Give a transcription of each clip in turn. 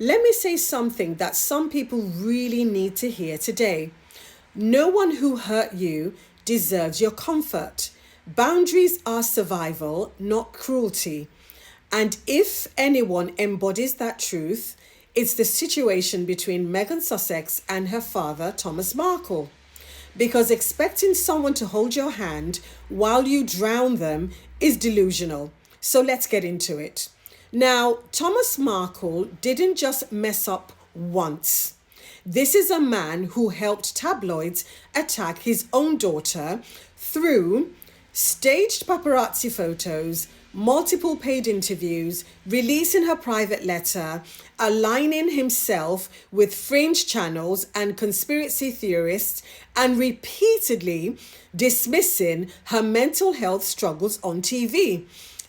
Let me say something that some people really need to hear today. No one who hurt you deserves your comfort. Boundaries are survival, not cruelty. And if anyone embodies that truth, it's the situation between Meghan Sussex and her father, Thomas Markle. Because expecting someone to hold your hand while you drown them is delusional. So let's get into it. Now, Thomas Markle didn't just mess up once. This is a man who helped tabloids attack his own daughter through staged paparazzi photos, multiple paid interviews, releasing her private letter, aligning himself with fringe channels and conspiracy theorists, and repeatedly dismissing her mental health struggles on TV.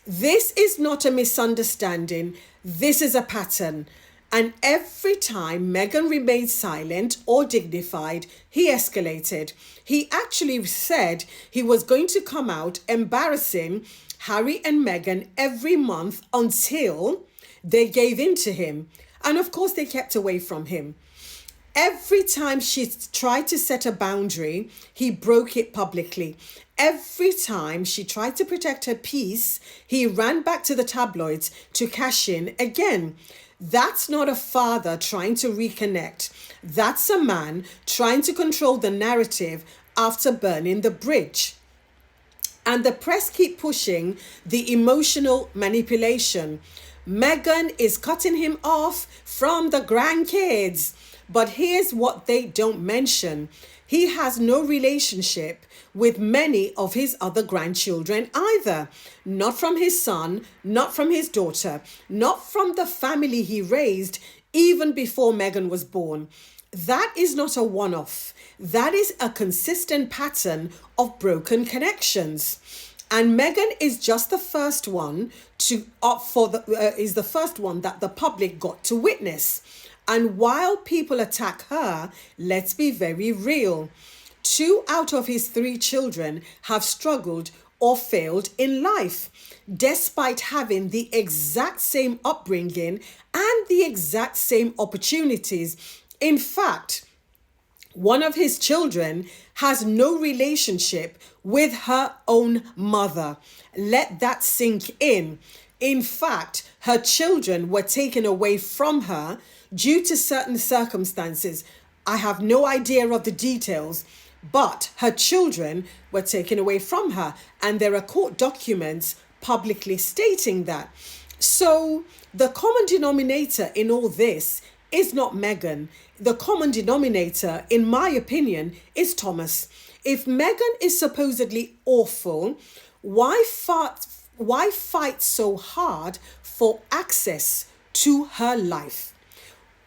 This is not a misunderstanding, this is a pattern. And every time Meghan remained silent or dignified, he escalated. He actually said he was going to come out embarrassing Harry and Meghan every month until they gave in to him. And of course, they kept away from him. Every time she tried to set a boundary, he broke it publicly. Every time she tried to protect her peace, he ran back to the tabloids to cash in again. That's not a father trying to reconnect. That's a man trying to control the narrative after burning the bridge. And the press keep pushing the emotional manipulation. Meghan is cutting him off from the grandkids. But here's what they don't mention. He has no relationship with many of his other grandchildren either. Not from his son, not from his daughter, not from the family he raised even before Meghan was born. That is not a one-off. That is a consistent pattern of broken connections. And Meghan is just the first one is the first one that the public got to witness. And while people attack her, let's be very real. 2 out of his 3 children have struggled or failed in life, despite having the exact same upbringing and the exact same opportunities. In fact, one of his children has no relationship with her own mother. Let that sink in. In fact, her children were taken away from her due to certain circumstances. I have no idea of the details, but her children were taken away from her, and there are court documents publicly stating that. So the common denominator in all this is not Meghan. The common denominator, in my opinion, is Thomas. If Meghan is supposedly awful, why fight so hard for access to her life?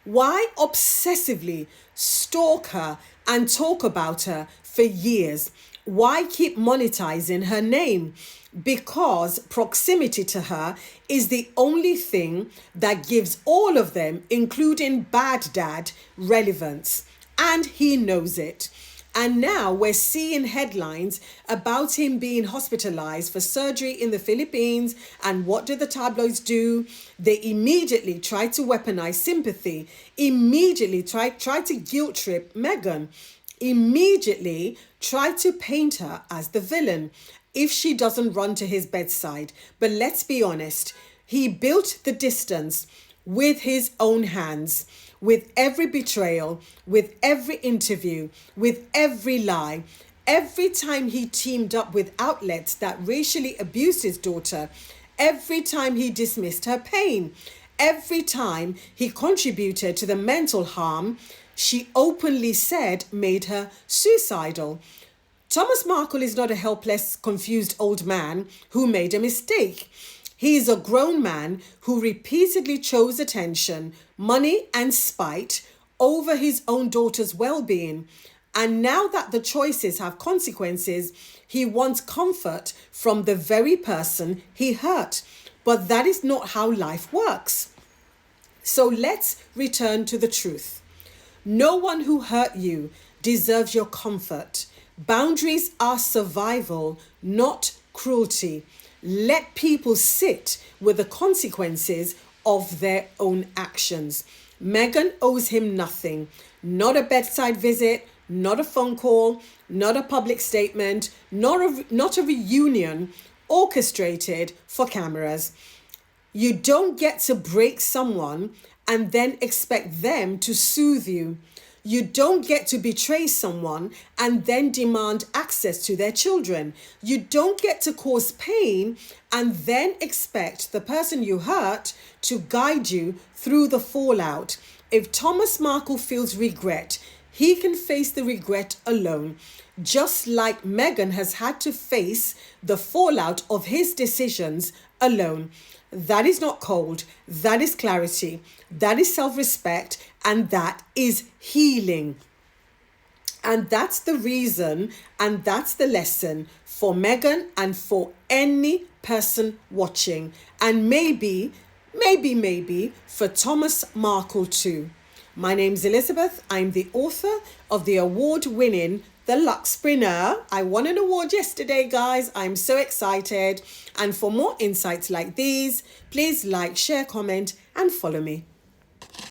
Why obsessively stalk her and talk about her for years? Why keep monetizing her name? Because proximity to her is the only thing that gives all of them, including Bad Dad, relevance. And he knows it. And now we're seeing headlines about him being hospitalized for surgery in the Philippines. And what do the tabloids do? They immediately try to weaponize sympathy, immediately try to guilt trip Meghan, immediately try to paint her as the villain if she doesn't run to his bedside. But let's be honest, he built the distance with his own hands. With every betrayal, with every interview, with every lie, every time he teamed up with outlets that racially abused his daughter, every time he dismissed her pain, every time he contributed to the mental harm she openly said made her suicidal. Thomas Markle is not a helpless, confused old man who made a mistake. He is a grown man who repeatedly chose attention, money, and spite over his own daughter's well-being. And now that the choices have consequences, he wants comfort from the very person he hurt. But that is not how life works. So let's return to the truth. No one who hurt you deserves your comfort. Boundaries are survival, not cruelty. Let people sit with the consequences of their own actions. Meghan owes him nothing, not a bedside visit, not a phone call, not a public statement, not a reunion orchestrated for cameras. You don't get to break someone and then expect them to soothe you. You don't get to betray someone and then demand access to their children. You don't get to cause pain and then expect the person you hurt to guide you through the fallout. If Thomas Markle feels regret, he can face the regret alone, just like Meghan has had to face the fallout of his decisions alone. That is not cold. That is clarity. That is self-respect. And that is healing. And that's the reason and that's the lesson for Meghan and for any person watching. And maybe for Thomas Markle too. My name's Elizabeth. I'm the author of the award-winning The Luxpreneur. I won an award yesterday, guys. I'm so excited. And for more insights like these, please like, share, comment, and follow me.